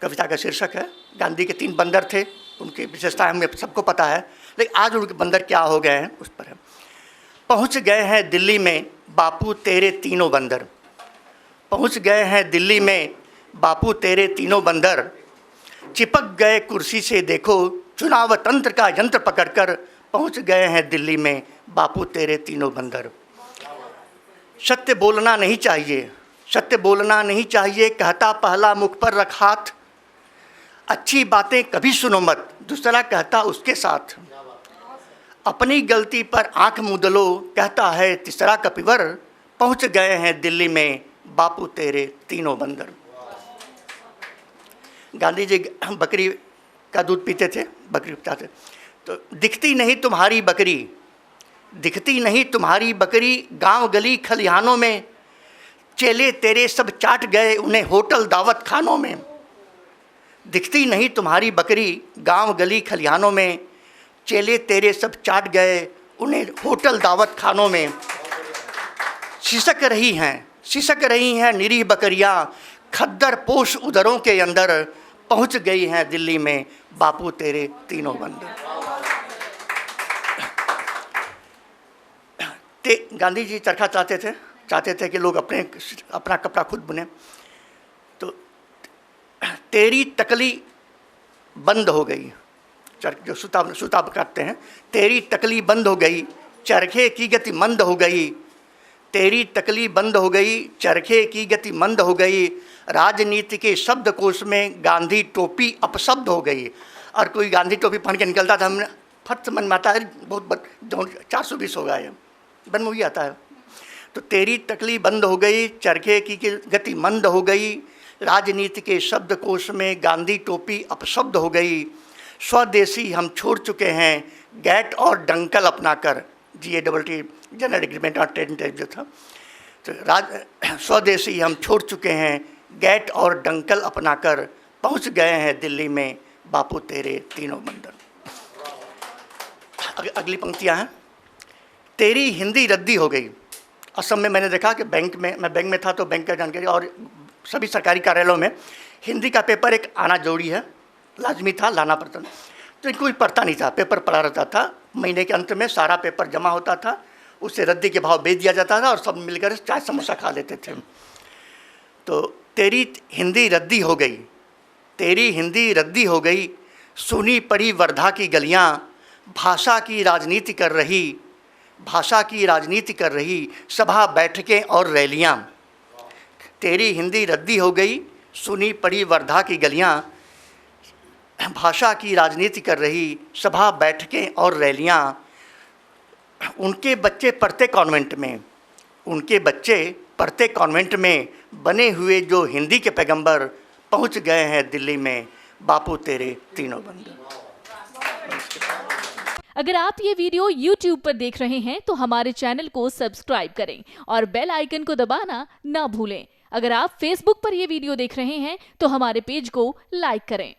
कविता का शीर्षक है। गांधी के 3 बंदर थे, उनकी विशेषता हमें सबको पता है, लेकिन आज उनके बंदर क्या हो गए हैं उस पर है। पहुँच गए हैं दिल्ली में बापू तेरे तीनों बंदर, पहुँच गए हैं दिल्ली में बापू तेरे तीनों बंदर, चिपक गए कुर्सी से देखो चुनाव तंत्र का यंत्र पकड़कर, पहुँच गए हैं दिल्ली में बापू तेरे तीनों बंदर। सत्य बोलना नहीं चाहिए, सत्य बोलना नहीं चाहिए, कहता पहला मुख पर रख हाथ, अच्छी बातें कभी सुनो मत, दूसरा कहता उसके साथ, अपनी गलती पर आंख मूंद लो, कहता है तीसरा कपिवर, पहुंच गए हैं दिल्ली में बापू तेरे तीनों बंदर। गांधी जी बकरी का दूध पीते थे, बकरी पिलाते, तो दिखती नहीं तुम्हारी बकरी, दिखती नहीं तुम्हारी बकरी, गांव गली खलिहानों में, चेले तेरे सब चाट गए उन्हें होटल दावत खानों में, दिखती नहीं तुम्हारी बकरी, गांव गली खलिहानों में, चेले तेरे सब चाट गए उन्हें होटल दावत खानों में, सिसक रही हैं निरीह बकरियां, खद्दर पोष उदरों के अंदर, पहुंच गई हैं दिल्ली में बापू तेरे तीनों बंदर। गांधी जी चरखा चाहते थे कि लोग अपना कपड़ा खुद बुने। तो तेरी तकली बंद हो गई, जो सूता काटते हैं, तेरी तकली बंद हो गई, चरखे की गति मंद हो गई, तेरी तकली बंद हो गई, चरखे की गति मंद हो गई, राजनीति के शब्दकोश में गांधी टोपी अपशब्द हो गई। और कोई गांधी टोपी पहन के निकलता था, हमने फट मन में आता है बहुत 420 हो गया है, बन मूवी आता है। तो तेरी तकली बंद हो गई, चरखे की गति मंद हो गई, राजनीति के शब्दकोश में गांधी टोपी अपशब्द हो गई, स्वदेशी हम छोड़ चुके हैं गैट और डंकल अपनाकर, GATT general agreement on trade and tariff जो था, तो स्वदेशी हम छोड़ चुके हैं गैट और डंकल अपनाकर, पहुंच गए हैं दिल्ली में बापू तेरे तीनों बंदर। अगली पंक्तियां हैं। तेरी हिंदी रद्दी हो गई। असम में मैंने देखा कि मैं बैंक में था, तो बैंक का जानकारी और सभी सरकारी कार्यालयों में हिंदी का पेपर एक आना जरूरी है, लाजमी था, लाना पड़ता, तो कोई पढ़ता नहीं था, पेपर पढ़ा रहता था। महीने के अंत में सारा पेपर जमा होता था, उससे रद्दी के भाव बेच दिया जाता था और सब मिलकर चाय समोसा खा लेते थे। तो तेरी हिंदी रद्दी हो गई, तेरी हिंदी रद्दी हो गई, सुनी पड़ी वर्धा की गलियां, भाषा की राजनीति कर रही, भाषा की राजनीति कर रही, सभा बैठकें और रैलियां। तेरी हिंदी रद्दी हो गई, सुनी पड़ी वर्धा की गलियां, भाषा की राजनीति कर रही, सभा बैठकें और रैलियां। उनके बच्चे पढ़ते कॉन्वेंट में, उनके बच्चे पढ़ते कॉन्वेंट में, बने हुए जो हिंदी के पैगंबर, पहुंच गए हैं दिल्ली में बापू तेरे तीनों बंदर। अगर आप ये वीडियो YouTube पर देख रहे हैं तो हमारे चैनल को सब्सक्राइब करें और बेल आइकन को दबाना ना भूलें। अगर आप Facebook पर ये वीडियो देख रहे हैं तो हमारे पेज को लाइक करें।